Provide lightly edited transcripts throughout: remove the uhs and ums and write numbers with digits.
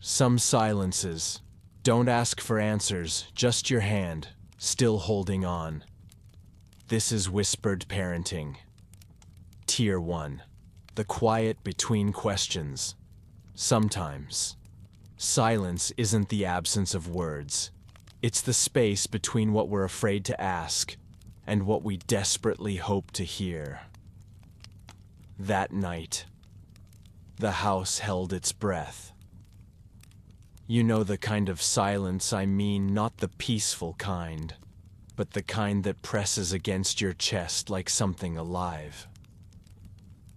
Some silences. Don't ask for answers, just your hand, still holding on. This is whispered parenting. Tier 1. The quiet between questions. Sometimes, silence isn't the absence of words. It's the space between what we're afraid to ask and what we desperately hope to hear. That night, the house held its breath. You know the kind of silence I mean, not the peaceful kind, but the kind that presses against your chest like something alive.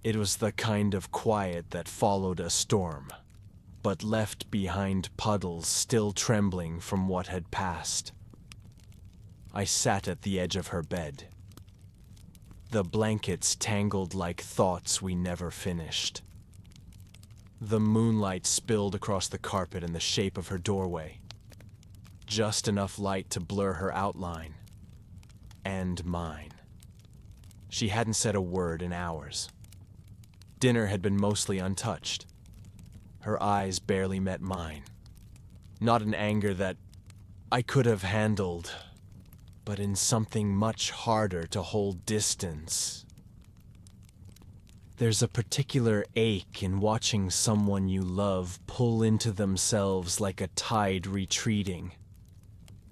It was the kind of quiet that followed a storm, but left behind puddles still trembling from what had passed. I sat at the edge of her bed. The blankets tangled like thoughts we never finished. The moonlight spilled across the carpet in the shape of her doorway. Just enough light to blur her outline. And mine. She hadn't said a word in hours. Dinner had been mostly untouched. Her eyes barely met mine. Not in anger that I could have handled, but in something much harder to hold distance. There's a particular ache in watching someone you love pull into themselves like a tide retreating,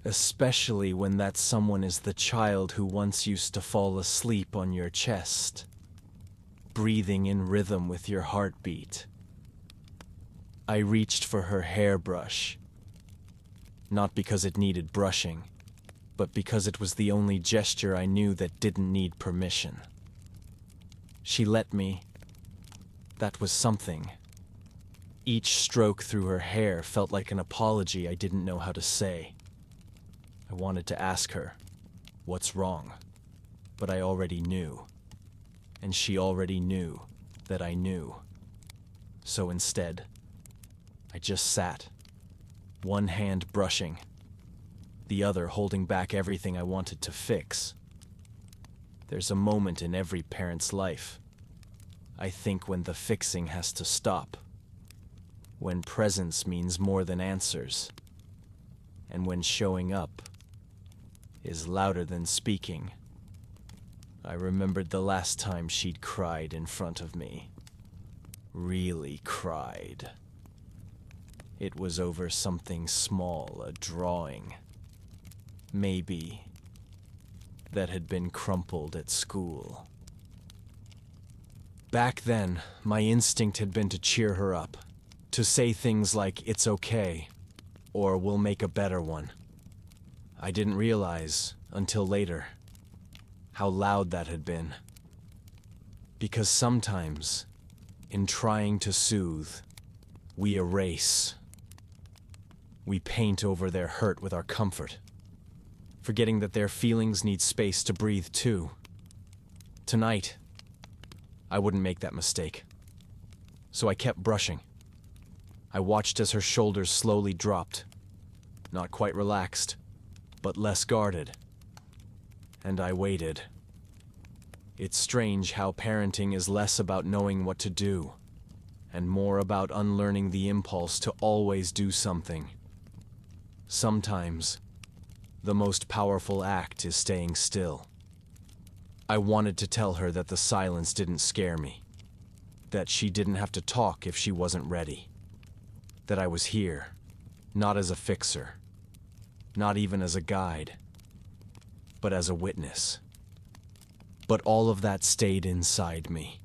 especially when that someone is the child who once used to fall asleep on your chest, breathing in rhythm with your heartbeat. I reached for her hairbrush, not because it needed brushing, but because it was the only gesture I knew that didn't need permission. She let me. That was something. Each stroke through her hair felt like an apology I didn't know how to say. I wanted to ask her, what's wrong? But I already knew. And she already knew that I knew. So instead, I just sat, one hand brushing, the other holding back everything I wanted to fix. There's a moment in every parent's life, I think, when the fixing has to stop, when presence means more than answers, and when showing up is louder than speaking. I remembered the last time she'd cried in front of me. Really cried. It was over something small, a drawing. Maybe that had been crumpled at school. Back then, my instinct had been to cheer her up, to say things like, "It's okay," or "We'll make a better one." I didn't realize, until later, how loud that had been. Because sometimes, in trying to soothe, we erase. We paint over their hurt with our comfort, forgetting that their feelings need space to breathe too. Tonight, I wouldn't make that mistake. So I kept brushing. I watched as her shoulders slowly dropped, not quite relaxed, but less guarded. And I waited. It's strange how parenting is less about knowing what to do, and more about unlearning the impulse to always do something. Sometimes, the most powerful act is staying still. I wanted to tell her that the silence didn't scare me, that she didn't have to talk if she wasn't ready, that I was here, not as a fixer, not even as a guide, but as a witness. But all of that stayed inside me.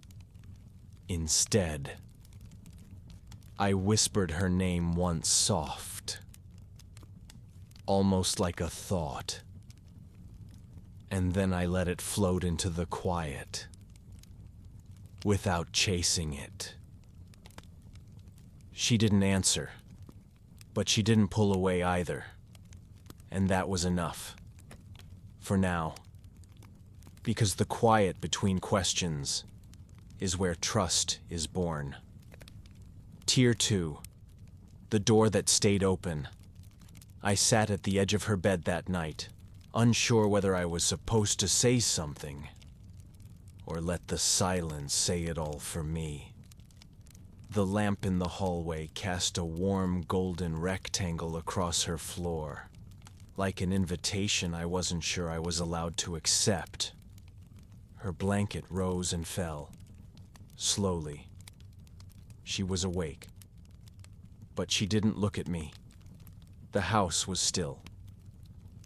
Instead, I whispered her name once soft, almost like a thought. And then I let it float into the quiet, without chasing it. She didn't answer, but she didn't pull away either. And that was enough. For now. Because the quiet between questions is where trust is born. Tier 2. The door that stayed open. I sat at the edge of her bed that night, unsure whether I was supposed to say something, or let the silence say it all for me. The lamp in the hallway cast a warm golden rectangle across her floor, like an invitation I wasn't sure I was allowed to accept. Her blanket rose and fell, slowly. She was awake. But she didn't look at me. The house was still.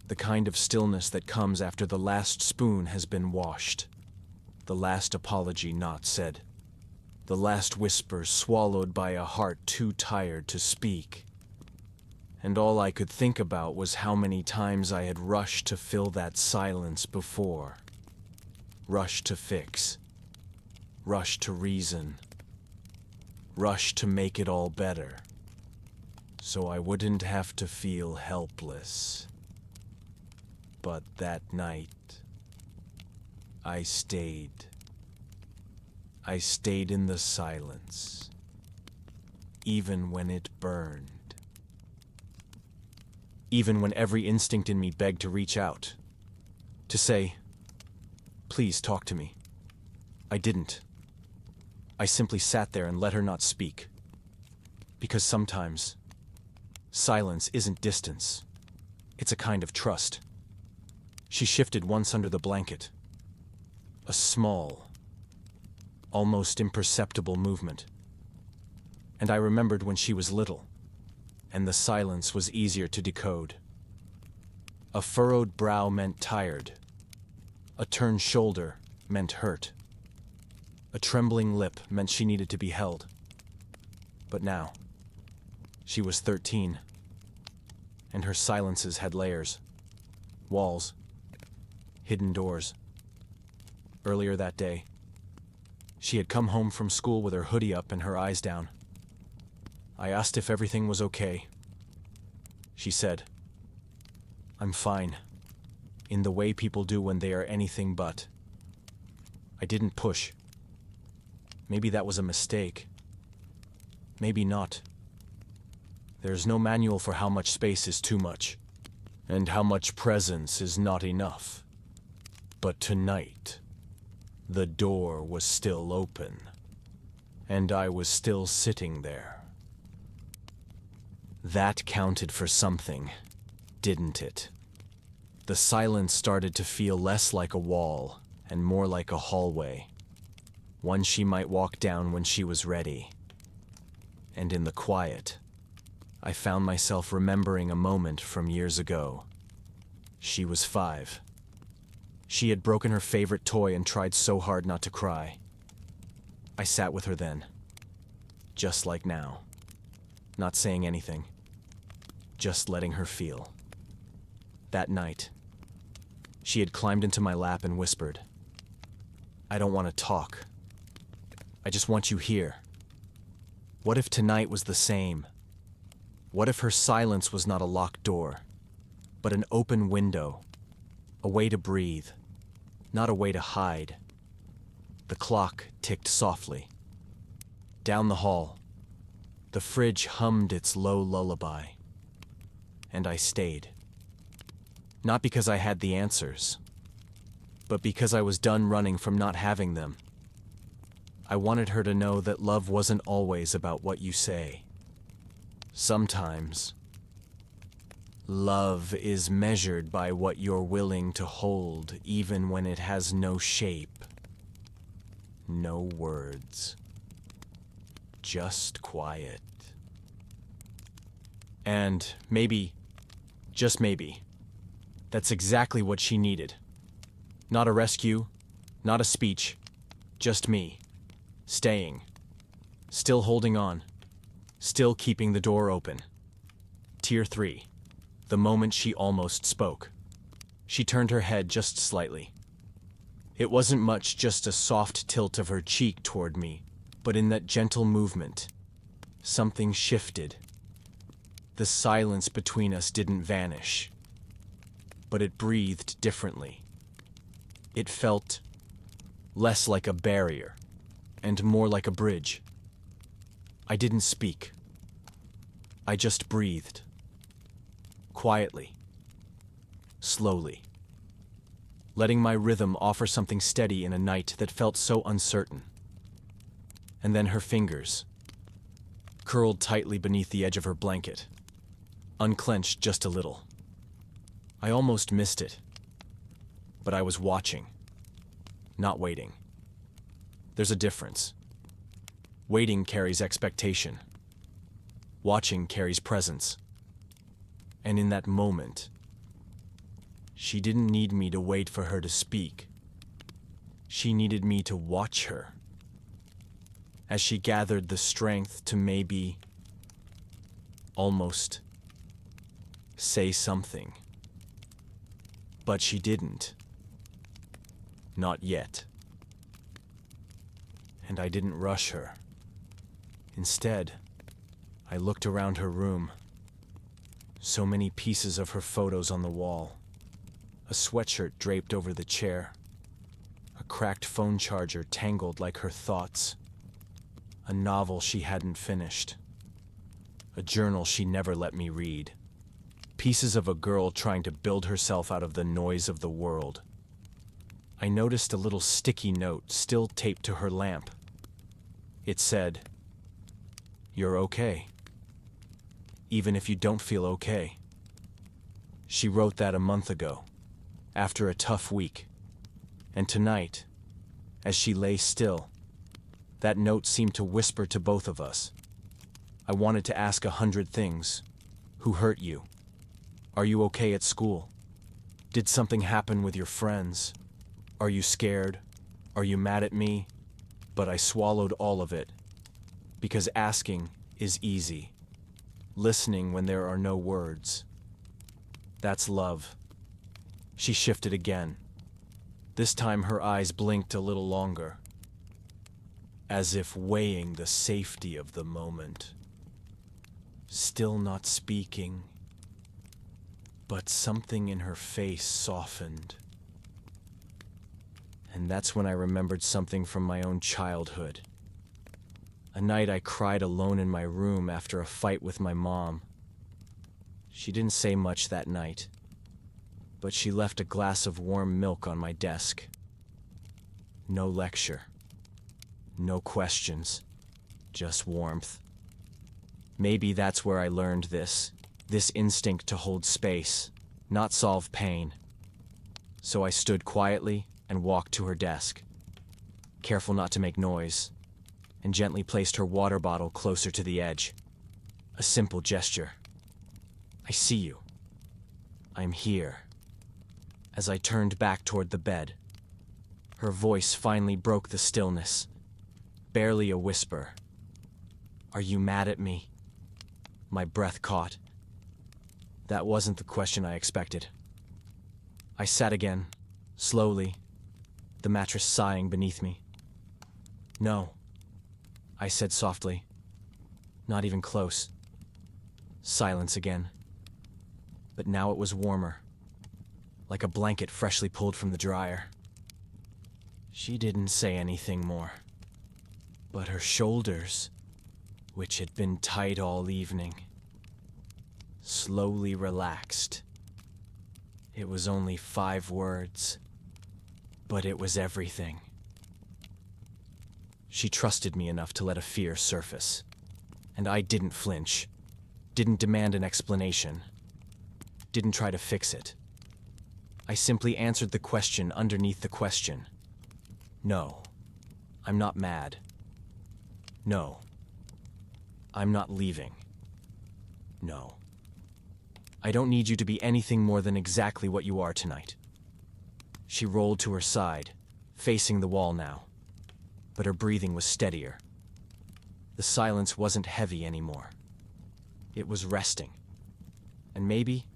The kind of stillness that comes after the last spoon has been washed, the last apology not said, the last whisper swallowed by a heart too tired to speak. And all I could think about was how many times I had rushed to fill that silence before. Rushed to fix. Rushed to reason. Rushed to make it all better, so I wouldn't have to feel helpless. But that night, I stayed. I stayed in the silence, even when it burned. Even when every instinct in me begged to reach out, to say, "Please talk to me." I didn't. I simply sat there and let her not speak. Because sometimes, silence isn't distance. It's a kind of trust. She shifted once under the blanket. A small, almost imperceptible movement. And I remembered when she was little, and the silence was easier to decode. A furrowed brow meant tired. A turned shoulder meant hurt. A trembling lip meant she needed to be held. But now, she was 13, and her silences had layers, walls, hidden doors. Earlier that day, she had come home from school with her hoodie up and her eyes down. I asked if everything was okay. She said, "I'm fine," in the way people do when they are anything but. I didn't push. Maybe that was a mistake. Maybe not. There's no manual for how much space is too much, and how much presence is not enough. But tonight, the door was still open, and I was still sitting there. That counted for something, didn't it? The silence started to feel less like a wall and more like a hallway, one she might walk down when she was ready. And in the quiet, I found myself remembering a moment from years ago. She was 5. She had broken her favorite toy and tried so hard not to cry. I sat with her then, just like now, not saying anything, just letting her feel. That night, she had climbed into my lap and whispered, "I don't want to talk. I just want you here." What if tonight was the same? What if her silence was not a locked door, but an open window, a way to breathe, not a way to hide? The clock ticked softly. Down the hall, the fridge hummed its low lullaby. And I stayed. Not because I had the answers, but because I was done running from not having them. I wanted her to know that love wasn't always about what you say. Sometimes, love is measured by what you're willing to hold, even when it has no shape, no words, just quiet. And maybe, just maybe, that's exactly what she needed. Not a rescue, not a speech, just me, staying, still holding on, still keeping the door open. Tier 3, the moment she almost spoke. She turned her head just slightly. It wasn't much, just a soft tilt of her cheek toward me, but in that gentle movement, something shifted. The silence between us didn't vanish, but it breathed differently. It felt less like a barrier and more like a bridge. I didn't speak. I just breathed. Quietly. Slowly. Letting my rhythm offer something steady in a night that felt so uncertain. And then her fingers, curled tightly beneath the edge of her blanket, unclenched just a little. I almost missed it, but I was watching, not waiting. There's a difference. Waiting carries expectation. Watching carries presence. And in that moment, she didn't need me to wait for her to speak. She needed me to watch her. As she gathered the strength to maybe, almost, say something. But she didn't. Not yet. And I didn't rush her. Instead, I looked around her room. So many pieces of her photos on the wall. A sweatshirt draped over the chair. A cracked phone charger tangled like her thoughts. A novel she hadn't finished. A journal she never let me read. Pieces of a girl trying to build herself out of the noise of the world. I noticed a little sticky note still taped to her lamp. It said, "You're okay. Even if you don't feel okay." She wrote that a month ago, after a tough week. And tonight, as she lay still, that note seemed to whisper to both of us. I wanted to ask 100 things. Who hurt you? Are you okay at school? Did something happen with your friends? Are you scared? Are you mad at me? But I swallowed all of it. Because asking is easy. Listening when there are no words. That's love. She shifted again. This time her eyes blinked a little longer, as if weighing the safety of the moment. Still not speaking, but something in her face softened. And that's when I remembered something from my own childhood. A night I cried alone in my room after a fight with my mom. She didn't say much that night, but she left a glass of warm milk on my desk. No lecture. No questions. Just warmth. Maybe that's where I learned this instinct to hold space, not solve pain. So I stood quietly and walked to her desk, careful not to make noise, and gently placed her water bottle closer to the edge. A simple gesture. I see you. I'm here. As I turned back toward the bed, her voice finally broke the stillness, barely a whisper. Are you mad at me? My breath caught. That wasn't the question I expected. I sat again, slowly, the mattress sighing beneath me. No, I said softly. Not even close. Silence again. But now it was warmer, like a blanket freshly pulled from the dryer. She didn't say anything more, but her shoulders, which had been tight all evening, slowly relaxed. It was only 5 words, but it was everything. She trusted me enough to let a fear surface, and I didn't flinch, didn't demand an explanation, didn't try to fix it. I simply answered the question underneath the question. No, I'm not mad. No, I'm not leaving. No. I don't need you to be anything more than exactly what you are tonight. She rolled to her side, facing the wall now, but her breathing was steadier. The silence wasn't heavy anymore. It was resting. And maybe,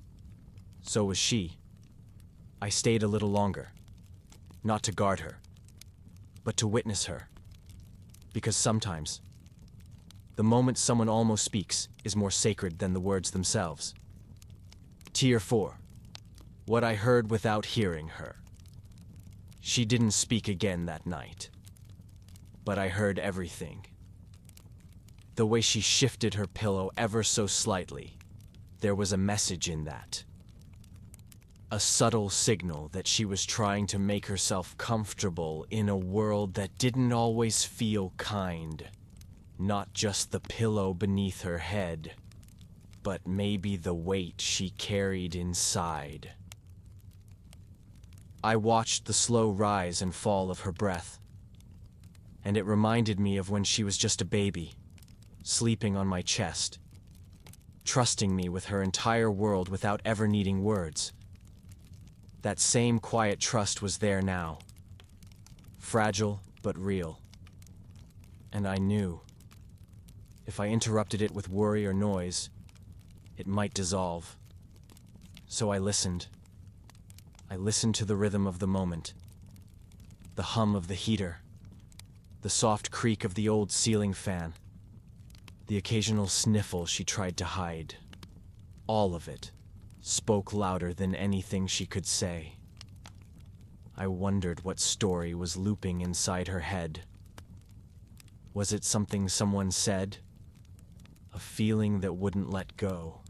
so was she. I stayed a little longer, not to guard her, but to witness her. Because sometimes, the moment someone almost speaks is more sacred than the words themselves. Tier 4. What I heard without hearing her. She didn't speak again that night, but I heard everything. The way she shifted her pillow ever so slightly, there was a message in that. A subtle signal that she was trying to make herself comfortable in a world that didn't always feel kind. Not just the pillow beneath her head, but maybe the weight she carried inside. I watched the slow rise and fall of her breath, and it reminded me of when she was just a baby, sleeping on my chest, trusting me with her entire world without ever needing words. That same quiet trust was there now, fragile but real. And I knew, if I interrupted it with worry or noise, it might dissolve. So I listened. I listened to the rhythm of the moment, the hum of the heater, the soft creak of the old ceiling fan, the occasional sniffle she tried to hide. All of it spoke louder than anything she could say. I wondered what story was looping inside her head. Was it something someone said? A feeling that wouldn't let go.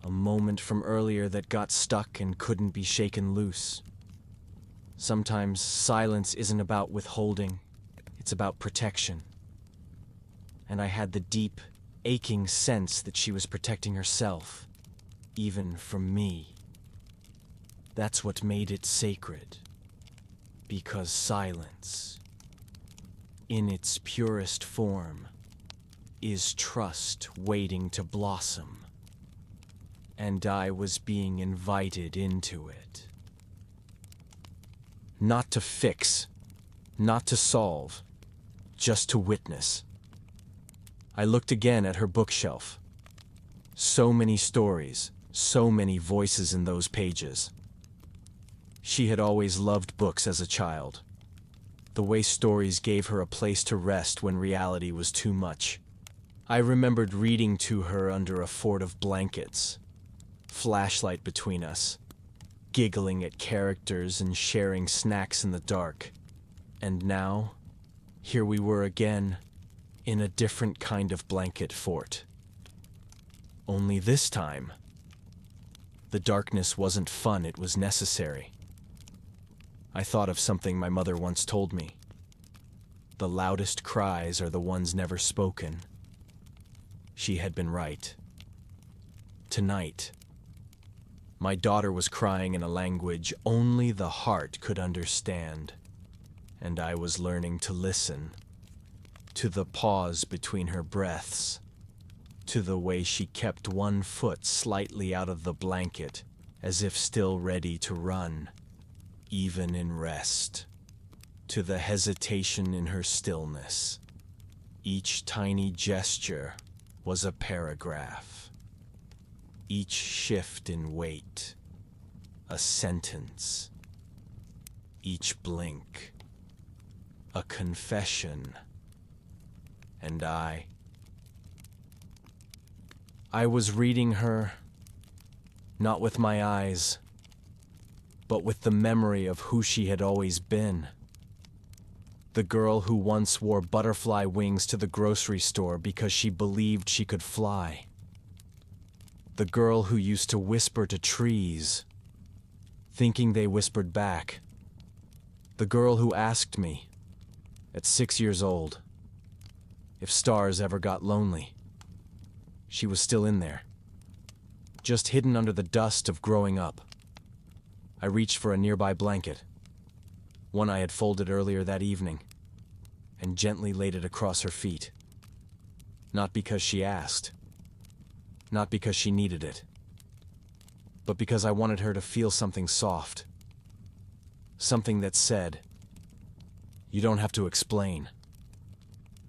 A moment from earlier that got stuck and couldn't be shaken loose. Sometimes silence isn't about withholding, it's about protection. And I had the deep, aching sense that she was protecting herself, even from me. That's what made it sacred. Because silence, in its purest form, is trust waiting to blossom. And I was being invited into it. Not to fix, not to solve, just to witness. I looked again at her bookshelf. So many stories, so many voices in those pages. She had always loved books as a child. The way stories gave her a place to rest when reality was too much. I remembered reading to her under a fort of blankets, flashlight between us, giggling at characters and sharing snacks in the dark. And now, here we were again, in a different kind of blanket fort. Only this time, the darkness wasn't fun, it was necessary. I thought of something my mother once told me. The loudest cries are the ones never spoken. She had been right. Tonight, my daughter was crying in a language only the heart could understand, and I was learning to listen, to the pause between her breaths, to the way she kept one foot slightly out of the blanket, as if still ready to run, even in rest, to the hesitation in her stillness. Each tiny gesture was a paragraph. Each shift in weight, a sentence. Each blink, a confession. And I was reading her, not with my eyes, but with the memory of who she had always been. The girl who once wore butterfly wings to the grocery store because she believed she could fly. The girl who used to whisper to trees, thinking they whispered back. The girl who asked me, at 6 years old, if stars ever got lonely. She was still in there, just hidden under the dust of growing up. I reached for a nearby blanket, one I had folded earlier that evening, and gently laid it across her feet. Not because she asked, not because she needed it, but because I wanted her to feel something soft. Something that said, "You don't have to explain.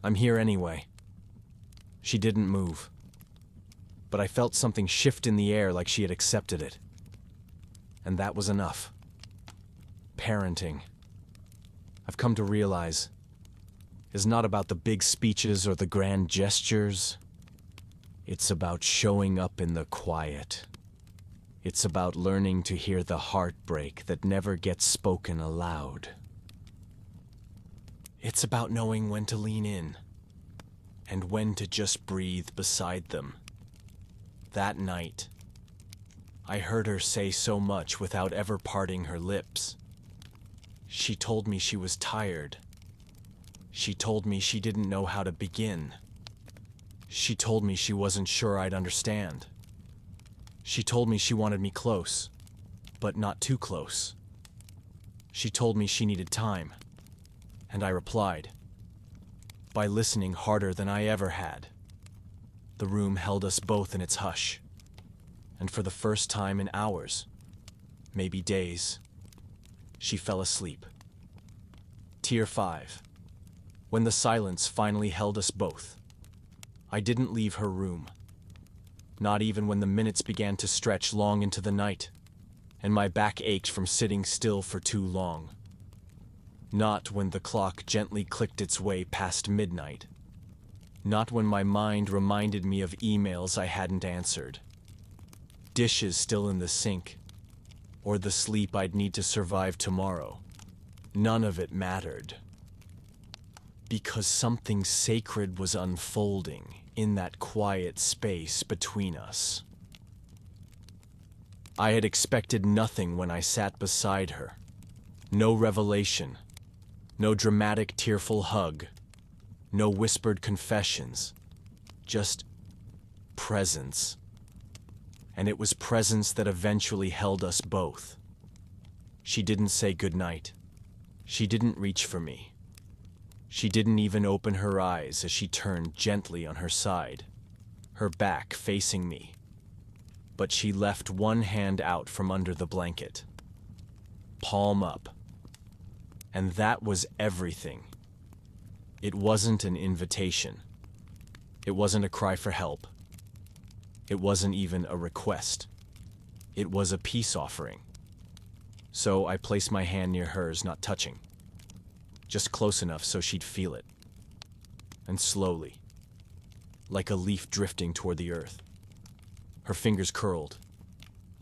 I'm here anyway." She didn't move, but I felt something shift in the air like she had accepted it. And that was enough. Parenting, I've come to realize, is not about the big speeches or the grand gestures. It's about showing up in the quiet. It's about learning to hear the heartbreak that never gets spoken aloud. It's about knowing when to lean in and when to just breathe beside them. That night, I heard her say so much without ever parting her lips. She told me she was tired. She told me she didn't know how to begin. She told me she wasn't sure I'd understand. She told me she wanted me close, but not too close. She told me she needed time, and I replied, by listening harder than I ever had. The room held us both in its hush, and for the first time in hours, maybe days, she fell asleep. Tier 5. When the silence finally held us both, I didn't leave her room. Not even when the minutes began to stretch long into the night, and my back ached from sitting still for too long. Not when the clock gently clicked its way past midnight. Not when my mind reminded me of emails I hadn't answered, dishes still in the sink, or the sleep I'd need to survive tomorrow. None of it mattered. Because something sacred was unfolding in that quiet space between us. I had expected nothing when I sat beside her. No revelation, no dramatic tearful hug, no whispered confessions, just presence. And it was presence that eventually held us both. She didn't say goodnight. She didn't reach for me. She didn't even open her eyes as she turned gently on her side, her back facing me. But she left one hand out from under the blanket, palm up. And that was everything. It wasn't an invitation. It wasn't a cry for help. It wasn't even a request. It was a peace offering. So I placed my hand near hers, not touching, just close enough so she'd feel it. And slowly, like a leaf drifting toward the earth, her fingers curled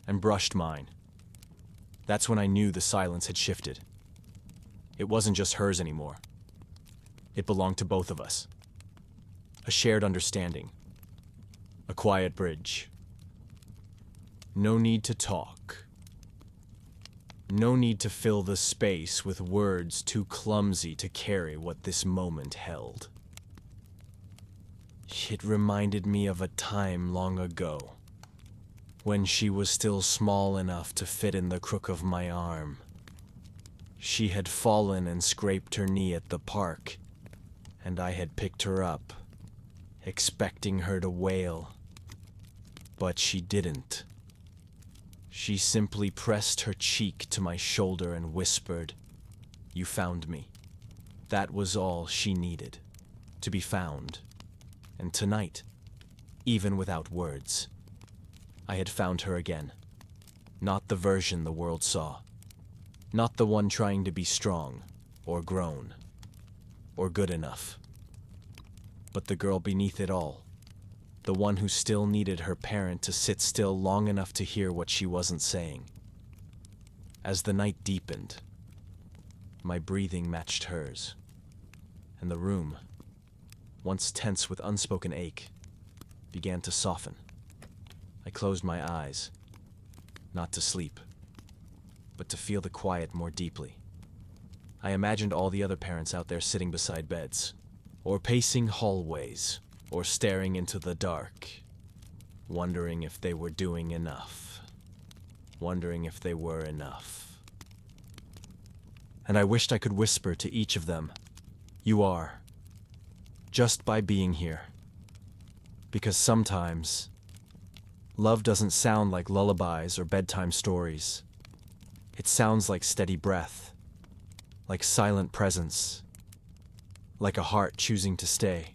and brushed mine. That's when I knew the silence had shifted. It wasn't just hers anymore. It belonged to both of us. A shared understanding. A quiet bridge. No need to talk. No need to fill the space with words too clumsy to carry what this moment held. It reminded me of a time long ago, when she was still small enough to fit in the crook of my arm. She had fallen and scraped her knee at the park, and I had picked her up, expecting her to wail. But she didn't. She simply pressed her cheek to my shoulder and whispered, "You found me." That was all she needed, to be found. And tonight, even without words, I had found her again. Not the version the world saw. Not the one trying to be strong, or grown, or good enough. But the girl beneath it all. The one who still needed her parent to sit still long enough to hear what she wasn't saying. As the night deepened, my breathing matched hers, and the room, once tense with unspoken ache, began to soften. I closed my eyes, not to sleep, but to feel the quiet more deeply. I imagined all the other parents out there sitting beside beds, or pacing hallways, or staring into the dark, wondering if they were doing enough, wondering if they were enough. And I wished I could whisper to each of them, "You are," just by being here. Because sometimes, love doesn't sound like lullabies or bedtime stories. It sounds like steady breath, like silent presence, like a heart choosing to stay.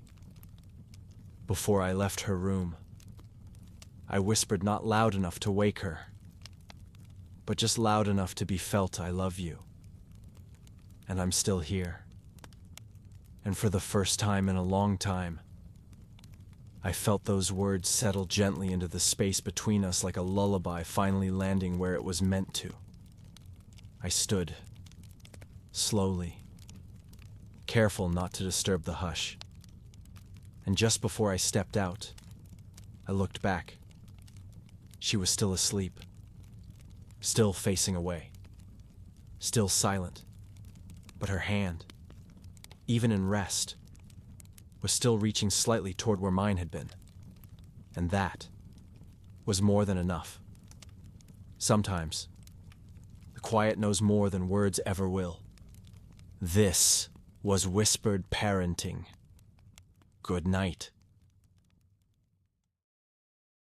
Before I left her room, I whispered not loud enough to wake her, but just loud enough to be felt. "I love you, and I'm still here." And for the first time in a long time, I felt those words settle gently into the space between us like a lullaby finally landing where it was meant to. I stood, slowly, careful not to disturb the hush. And just before I stepped out, I looked back. She was still asleep, still facing away, still silent, but her hand, even in rest, was still reaching slightly toward where mine had been. And that was more than enough. Sometimes, the quiet knows more than words ever will. This was whispered parenting. Good night.